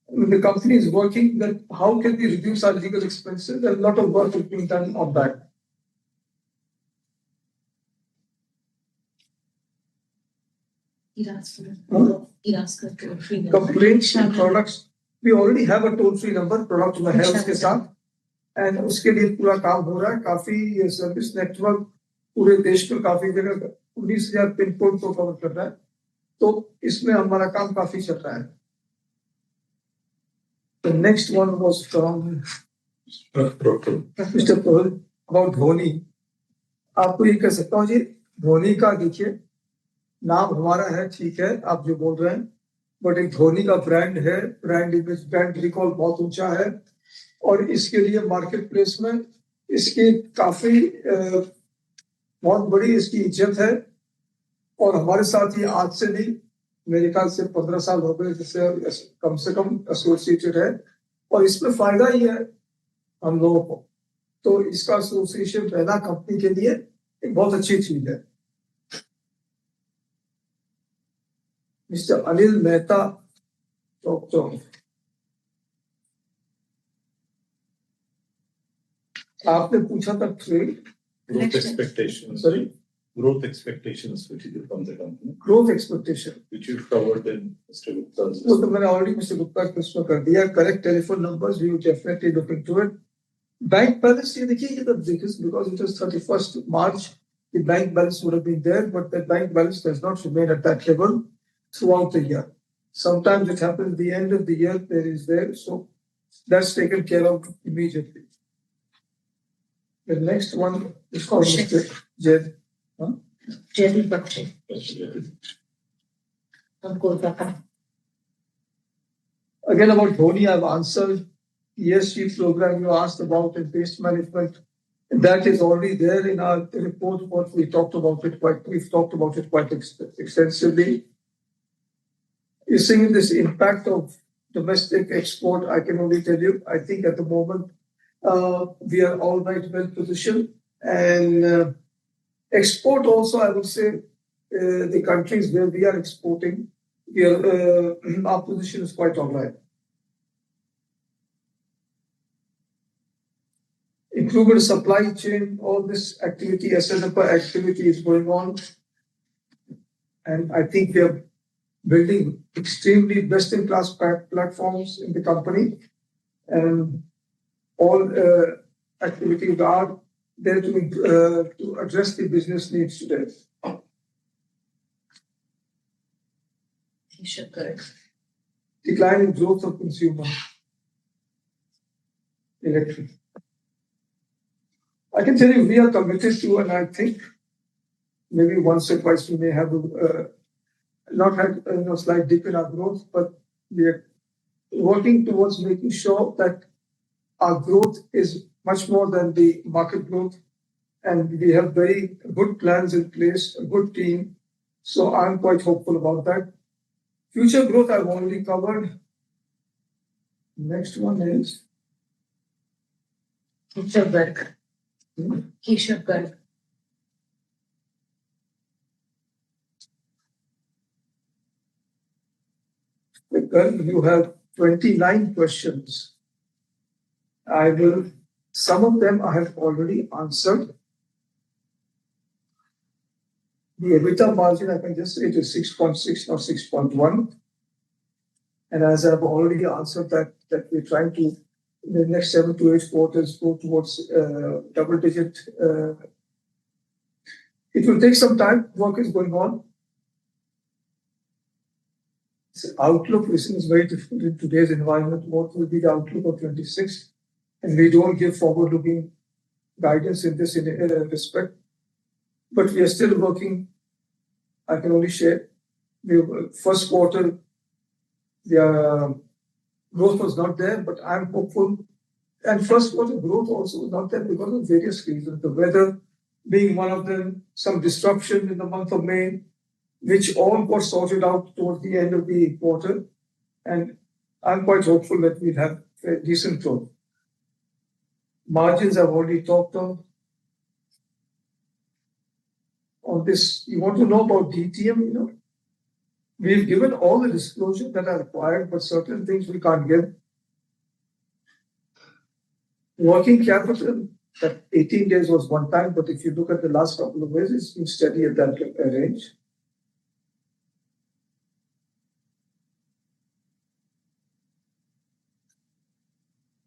When the company is working, that how can we reduce our legal expenses? There's a lot of work is being done on that. Complaints and products. We already have a toll-free number, product में है उसके साथ, and उसके लिए पूरा काम हो रहा है। काफी सर्विस नेटवर्क पूरे देश में काफी जगह 19,000 पिन कोड को कवर कर रहा है, तो इसमें हमारा काम काफी चल रहा है. The next one was from Mr. Prohit about Dhoni. आपको ये कह सकता हूँ जी, धोनी का देखिए नाम हमारा है, ठीक है आप जो बोल रहे हैं, बट एक धोनी का ब्रांड है, ब्रांड इमेज, ब्रांड रिकॉल बहुत ऊंचा है, और इसके लिए मार्केट प्लेस में इसकी काफी बहुत बड़ी इसकी इज्जत है. और हमारे साथ ही आज से नहीं, मेरे ख्याल से 15 साल हो गए जिससे कम से कम एसोसिएटेड है, और इसमें फायदा ही है हम लोगों को. तो इसका एसोसिएशन रहना कंपनी के लिए एक बहुत अच्छी चीज है. मिस्टर अनिल मेहता, आपने पूछा था trade growth expectations. Sorry? Growth expectations which is from the company, growth expectation, which you covered in Mr. Gupta's. वो तो मैंने ऑलरेडी मिस्टर गुप्ता के प्रश्न कर दिया. Correct telephone numbers, we will definitely look into it. Bank balance ये देखिए, ये तो because it is 31st March, the bank balance would have been there, but the bank balance does not remain at that level throughout the year. Sometimes it happens at the end of the year there is there, so that's taken care of immediately. The next one is called Mr. Jed. Jedi Bakshi from Kolkata. Again about Dhoni, I've answered. ESG program you asked about and waste management, that is already there in our report. What we've talked about it quite extensively. You see this impact of domestic export, I can only tell you, I think at the moment we are all right, well positioned, and export also, I would say, the countries where we are exporting, our position is quite all right. Included supply chain, all this activity, SNF activity is going on, and I think we are building extremely best-in-class platforms in the company, and all activities are there to address the business needs today. Decline in growth of consumer electric. I can tell you we are committed to, and I think maybe once or twice we may have not had a slight dip in our growth, but we are working towards making sure that our growth is much more than the market growth, and we have very good plans in place, a good team. So I'm quite hopeful about that. Future growth I've already covered. Next one is Keshav Garg. Keshav Garg. You have 29 questions. Some of them I have already answered. The EBITDA margin, I can just say it is 6.6, not 6.1. And as I've already answered that we're trying to, in the next 7 to 8 quarters, go towards double digit. It will take some time. Work is going on. Outlook, this is very difficult in today's environment. What will be the outlook of 26? And we don't give forward-looking guidance in this respect. But we are still working. I can only share. The first quarter, the growth was not there, but I'm hopeful. And first quarter growth also was not there because of various reasons. The weather being one of them, some disruption in the month of May, which all got sorted out towards the end of the quarter. And I'm quite hopeful that we'll have a decent growth. Margins I've already talked on. On this, you want to know about DTM, we've given all the disclosure that are required, but certain things we can't give. Working capital, that 18 days was one time, but if you look at the last couple of years, it's been steady at that range.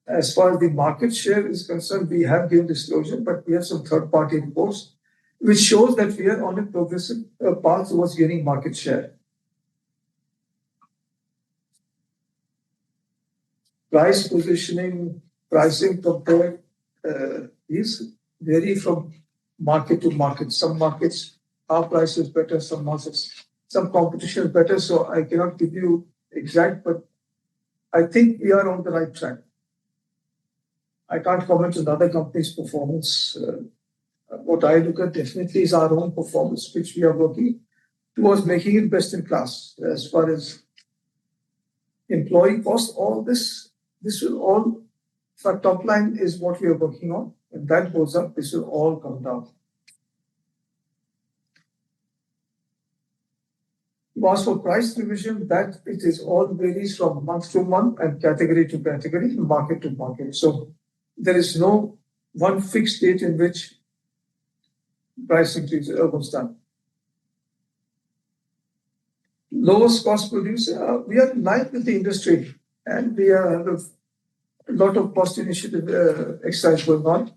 As far as the market share is concerned, we have given disclosure, but we have some third-party reports. which shows that we are on a progressive path towards gaining market share. Price positioning, pricing compared is vary from market to market. Some markets, our price is better, some markets, some competition is better. So I cannot give you exact, but I think we are on the right track. I can't comment on other companies' performance. What I look at definitely is our own performance, which we are working towards making it best in class. As far as employee cost, all this will all, for top line is what we are working on. When that goes up, this will all come down. You ask for price revision, that it is all varies from month to month and category to category, market to market. So there is no one fixed date in which price increase was done. Lowest cost producer, we are in line with the industry, and we have a lot of cost initiative exercise going on.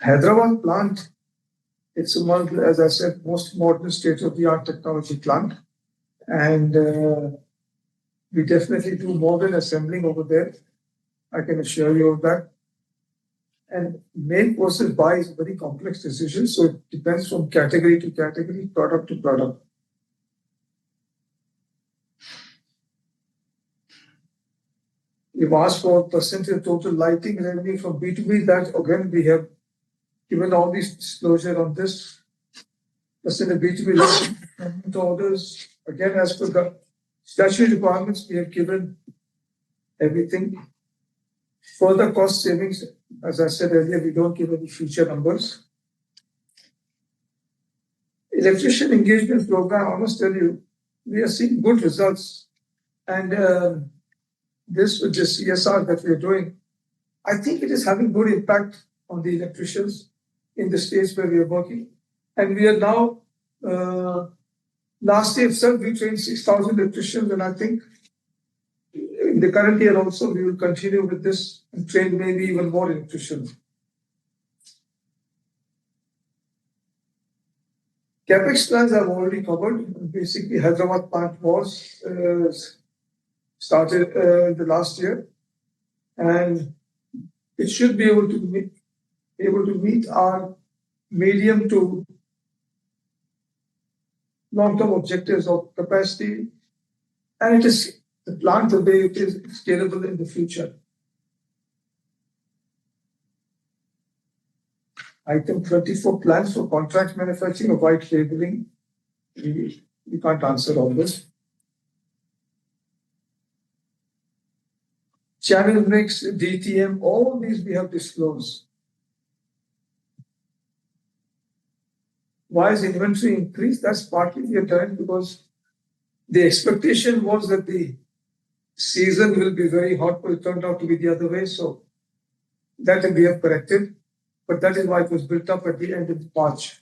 Hyderabad plant, it's one, as I said, most modern state-of-the-art technology plant, and we definitely do more than assembling over there. I can assure you of that. And make versus buy is a very complex decision, so it depends from category to category, product to product. You've asked for percentage of total lighting revenue from B2B. That again, we have given all these disclosure on this. Percentage of B2B lighting orders. Again, as per the statutory requirements, we have given everything. Further cost savings, as I said earlier, we don't give any future numbers. Electrician engagement program, I must tell you, we are seeing good results. And this with the CSR that we are doing, I think it is having good impact on the electricians in the states where we are working. And we are now, last year itself, we trained 6,000 electricians, and I think in the current year also, we will continue with this and train maybe even more electricians. CapEx plans I've already covered. Basically, Hyderabad plant was started the last year, and it should be able to meet our medium to long-term objectives of capacity, and it is the plant today, it is scalable in the future. Item 24, plans for contract manufacturing of white labeling. We can't answer all this. Channel mix, DTM, all these we have disclosed. Why is inventory increased? That's partly we are trying because the expectation was that the season will be very hot, but it turned out to be the other way. So that we have corrected, but that is why it was built up at the end of March.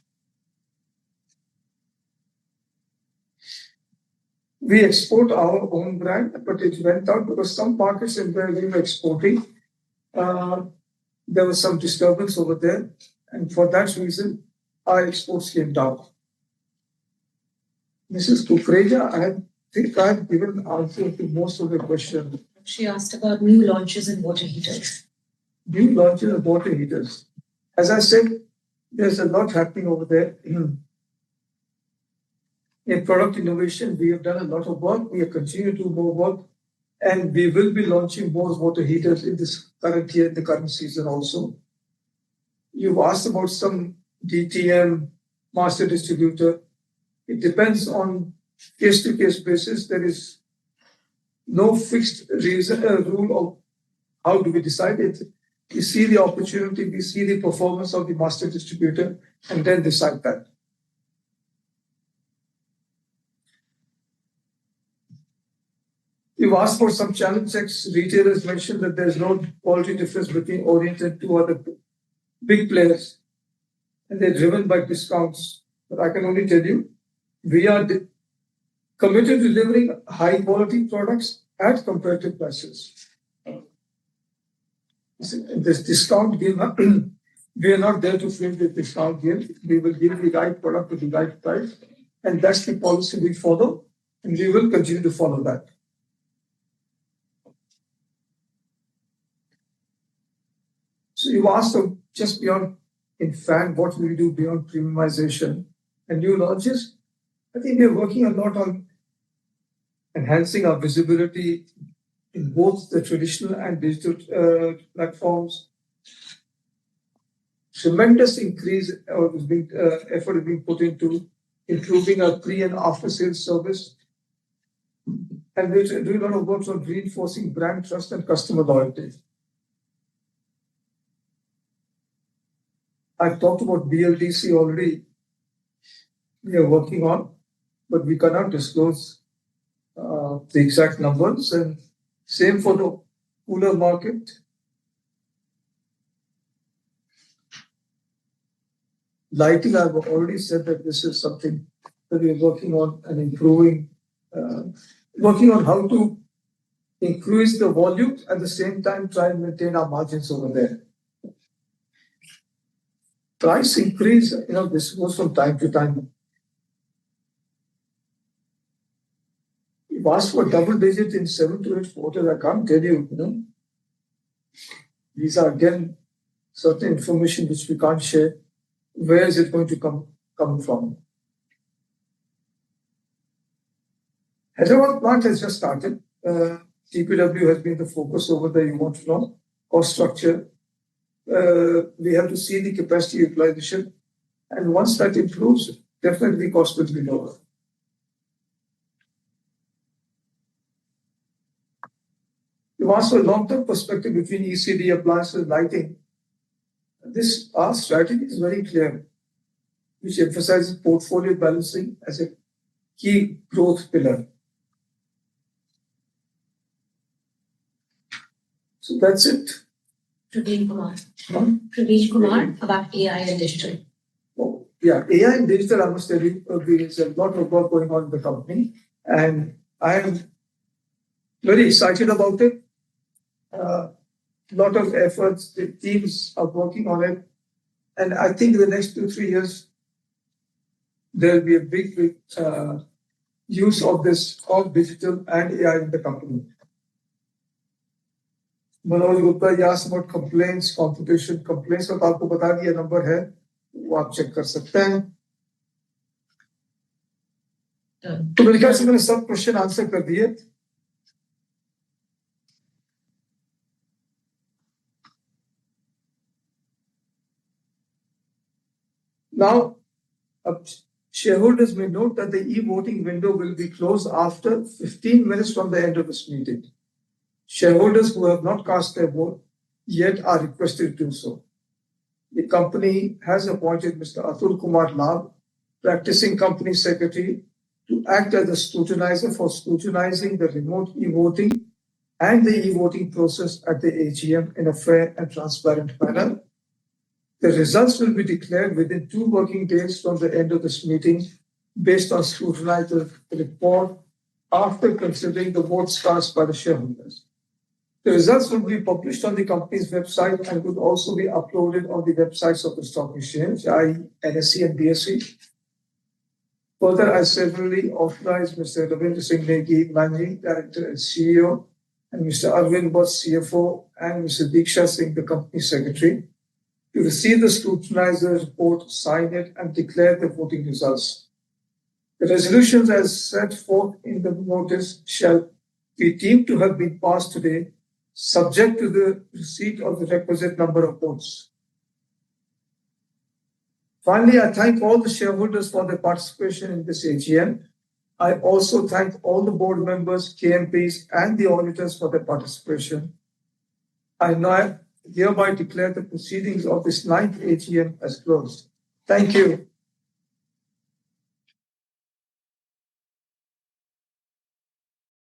We export our own brand, but it went out because some markets in where we were exporting, there was some disturbance over there. And for that reason, our exports came down. Mrs. Kukreja, I think I've given answer to most of the questions. She asked about new launches in water heaters. New launches of water heaters. As I said, there's a lot happening over there. In product innovation, we have done a lot of work. We are continuing to do more work, and we will be launching more water heaters in this current year, the current season also. You've asked about some DTM master distributor. It depends on case-to-case basis. There is no fixed rule of how do we decide it. We see the opportunity, we see the performance of the master distributor, and then decide that. You've asked for some challenge checks. Retailers mentioned that there's no quality difference between Orient and two other big players, and they're driven by discounts. But I can only tell you, we are committed to delivering high quality products at competitive prices. this discount game, we are not there to play the discount game. We will give the right product to the right price. And that's the policy we follow. And we will continue to follow that. So you asked just beyond in fan, what will we do beyond premiumization and new launches? I think we are working a lot on enhancing our visibility in both the traditional and digital platforms. Tremendous increase effort is being put into improving our pre and after sales service. And we're doing a lot of work on reinforcing brand trust and customer loyalty. I've talked about BLDC already. We are working on, but we cannot disclose the exact numbers. And same for the cooler market. Lighting, I've already said that this is something that we're working on and improving, working on how to increase the volume at the same time try and maintain our margins over there. Price increase, this goes from time to time. You've asked for double digit in 7 to 8 quarters. I can't tell you, These are again certain information which we can't share. Where is it going to come from? Hyderabad plant has just started. TPW has been the focus over the you flow, cost structure. We have to see the capacity utilization. And once that improves, definitely cost will be lower. You asked for a long-term perspective between ECD, appliances, lighting. Our strategy is very clear, which emphasizes portfolio balancing as a key growth pillar. So that's it. Praveen Kumar about AI and digital. Oh, yeah, AI and digital, I must tell you, there's a lot of work going on in the company. And I am very excited about it. Lot of efforts, the teams are working on it. And I think in the next 2-3 years, there will be a big use of digital and AI in the company. Manoj Gupta, you asked about complaints, competition. Complaints का तो आपको बता दिया number है, वो आप check कर सकते हैं. तो मेरे ख्याल से मैंने सब क्वेश्चन आंसर कर दिए. Now, shareholders may note that the e-voting window will be closed after 15 minutes from the end of this meeting. Shareholders who have not cast their vote yet are requested to do so. The company has appointed Mr. Atul Kumar Lal, practicing company secretary, to act as a scrutinizer for scrutinizing the remote e-voting and the e-voting process at the AGM in a fair and transparent manner. The results will be declared within 2 working days from the end of this meeting based on scrutinizer's report after considering the votes cast by the shareholders. The results will be published on the company's website and will also be uploaded on the websites of the stock exchange, i.e. NSE and BSE. Further, I severally authorize Mr. Ravindra Singh Negi, Managing Director and CEO, and Mr. Arvind Bhatt, CFO, and Mr. Diksha Singh, the Company Secretary, to receive the scrutinizer's report, sign it, and declare the voting results. The resolutions as set forth in the notice shall be deemed to have been passed today, subject to the receipt of the requisite number of votes. Finally, I thank all the shareholders for their participation in this AGM. I also thank all the board members, KMPs, and the auditors for their participation. I now hereby declare the proceedings of this 9th AGM as closed. Thank you.